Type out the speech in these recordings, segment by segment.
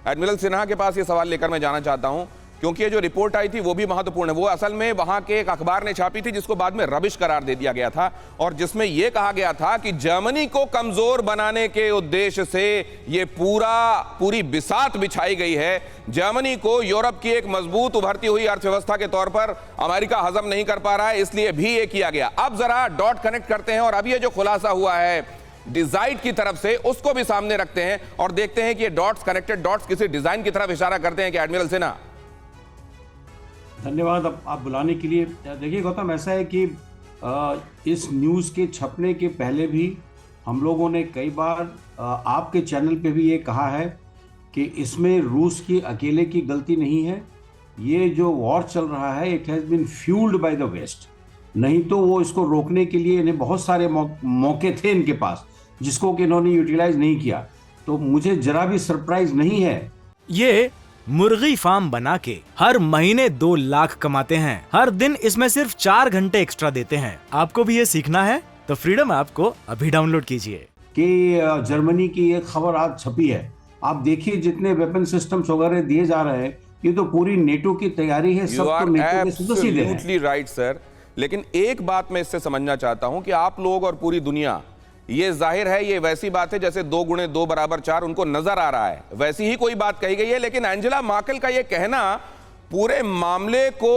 Admiral Sinha के पास ये सवाल लेकर मैं जाना चाहता हूं, क्योंकि ये जो रिपोर्ट आई थी वो भी महत्वपूर्ण है। वो असल में वहां के एक अखबार ने छापी थी, जिसको बाद में रबिश करार दे दिया गया था, और जिसमें यह कहा गया था कि जर्मनी को कमजोर बनाने के उद्देश्य से ये पूरी बिसात बिछाई गई है। जर्मनी को यूरोप की एक मजबूत उभरती हुई अर्थव्यवस्था के तौर पर अमेरिका हजम नहीं कर पा रहा है, इसलिए भी ये किया गया। अब जरा डॉट कनेक्ट करते हैं और अब ये जो खुलासा हुआ है डिजाइन की तरफ से, उसको भी सामने रखते हैं और देखते हैं कि ये डॉट्स, कनेक्टेड डॉट्स किसी डिजाइन की तरफ इशारा करते हैं कि एडमिरल सिन्हा। धन्यवाद आप बुलाने के लिए। देखिए गौतम, ऐसा है कि इस न्यूज़ के छपने के पहले भी हम लोगों ने कई बार आपके चैनल पे भी ये कहा है कि इसमें रूस की अकेले की गलती नहीं है। ये जो वॉर चल रहा है, it has been fuelled by the West. नहीं तो वो इसको रोकने के लिए इन्हें बहुत सारे मौके थे इनके पास, जिसको कि इन्होंने यूटिलाइज नहीं किया। तो मुझे जरा भी सरप्राइज नहीं है। ये मुर्गी फार्म बना के हर महीने 2 लाख कमाते हैं। हर दिन इसमें सिर्फ 4 घंटे एक्स्ट्रा देते हैं। आपको भी ये सीखना है तो फ्रीडम ऐप को अभी डाउनलोड कीजिए। कि जर्मनी की एक खबर आज छपी है, आप देखिए जितने वेपन सिस्टम्स वगैरह दिए जा रहे हैं, ये तो पूरी नेटो की तैयारी है। सब तो नेटो के सदस्य हैं। एब्सोल्युटली राइट सर, लेकिन एक बात मैं इससे समझना चाहता हूं कि आप लोग और पूरी दुनिया, ये जाहिर है ये वैसी बात है जैसे 2 गुणे 2 बराबर 4 उनको नजर आ रहा है, वैसी ही कोई बात कही गई है। लेकिन एंजेला मर्केल का ये कहना पूरे मामले को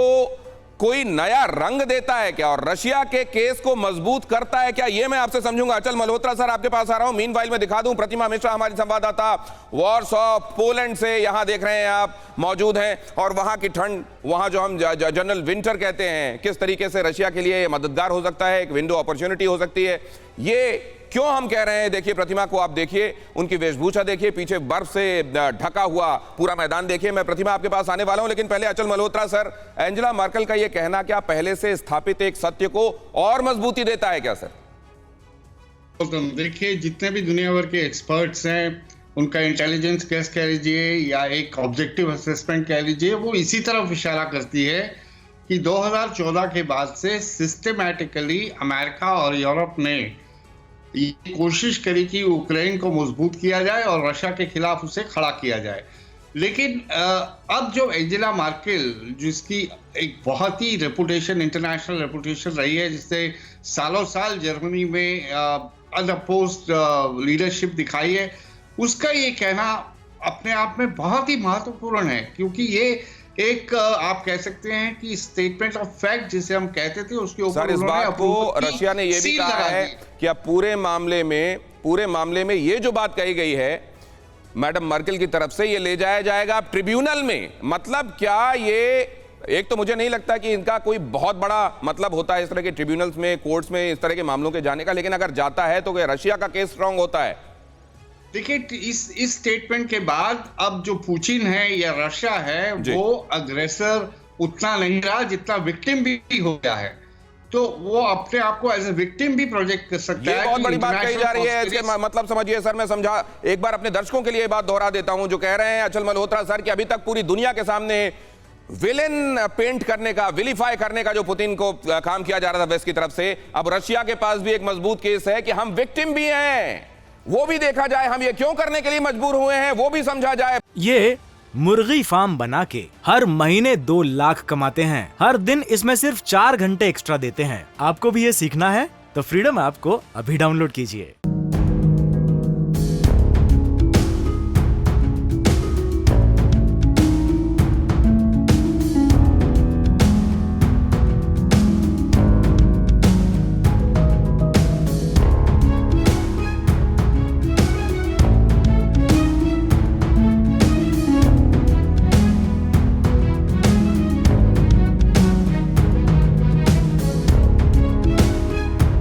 कोई नया रंग देता है क्या, और रशिया के केस को मजबूत करता है क्या, ये मैं आपसे समझूंगा। अचल मल्होत्रा सर, आपके पास आ रहा हूं। मीनवाइल में दिखा दूं, प्रतिमा मिश्रा हमारी संवाददाता वॉर्सॉ पोलैंड से यहां देख रहे हैं आप मौजूद हैं, और वहां की ठंड, वहां जो हम जनरल विंटर कहते हैं, किस तरीके से रशिया के लिए मददगार हो सकता है, एक विंडो अपॉर्चुनिटी हो सकती है। ये क्यों हम कह रहे हैं, देखिए प्रतिमा को आप देखिए, उनकी वेशभूषा देखिए, पीछे बर्फ से ढका हुआ पूरा मैदान देखिए। मैं प्रतिमा आपके पास आने वाला हूं, लेकिन पहले अचल मल्होत्रा सर, एंजेला मर्केल का यह कहना क्या पहले से स्थापित एक सत्य को और मजबूती देता है क्या सर? देखिए, जितने भी दुनिया भर के एक्सपर्ट्स हैं, उनका इंटेलिजेंस केस कह लीजिए या एक ऑब्जेक्टिव असेसमेंट कह लीजिए, वो इसी तरफ इशारा करती है कि 2014 के बाद से सिस्टमैटिकली अमेरिका और यूरोप ने ये कोशिश करी कि यूक्रेन को मजबूत किया जाए और रशिया के खिलाफ उसे खड़ा किया जाए। लेकिन अब जो एंजेला मर्केल, जिसकी एक बहुत ही रेपुटेशन, इंटरनेशनल रेपुटेशन रही है, जिससे सालों साल जर्मनी में अनअपोज्ड लीडरशिप दिखाई है, उसका ये कहना अपने आप में बहुत ही महत्वपूर्ण है, क्योंकि ये एक आप कह सकते हैं कि स्टेटमेंट ऑफ फैक्ट जिसे हम कहते थे, उसके ऊपर इस बात को रशिया ने यह भी कहा है कि अब पूरे मामले में ये जो बात कही गई है मैडम मर्केल की तरफ से, ये ले जाया जाएगा ट्रिब्यूनल में। मतलब क्या ये, एक तो मुझे नहीं लगता कि इनका कोई बहुत बड़ा मतलब होता है इस तरह के ट्रिब्यूनल्स में, कोर्ट्स में इस तरह के मामलों के जाने का, लेकिन अगर जाता है तो रशिया का केस स्ट्रांग होता है। देखिए, इस स्टेटमेंट के बाद अब जो पुतिन है या रशिया है, वो अग्रेसर उतना नहीं रहा जितना विक्टिम भी हो गया है। तो वो अपने आप को एज ए विक्टिम भी प्रोजेक्ट कर सकता है। बहुत बड़ी बात कही जा रही है, इसके मतलब समझिए सर, मैं समझा, एक बार अपने दर्शकों के लिए बात दोहरा देता हूं, जो कह रहे हैं अचल मल्होत्रा सर कि अभी तक पूरी दुनिया के सामने विलेन पेंट करने का, विलिफाई करने का जो पुतिन को काम किया जा रहा था वेस्ट की तरफ से, अब रशिया के पास भी एक मजबूत केस है कि हम विक्टिम भी हैं, वो भी देखा जाए, हम ये क्यों करने के लिए मजबूर हुए हैं वो भी समझा जाए। ये मुर्गी फार्म बना के हर महीने 2 लाख कमाते हैं। हर दिन इसमें सिर्फ 4 घंटे एक्स्ट्रा देते हैं। आपको भी ये सीखना है तो फ्रीडम ऐप को अभी डाउनलोड कीजिए।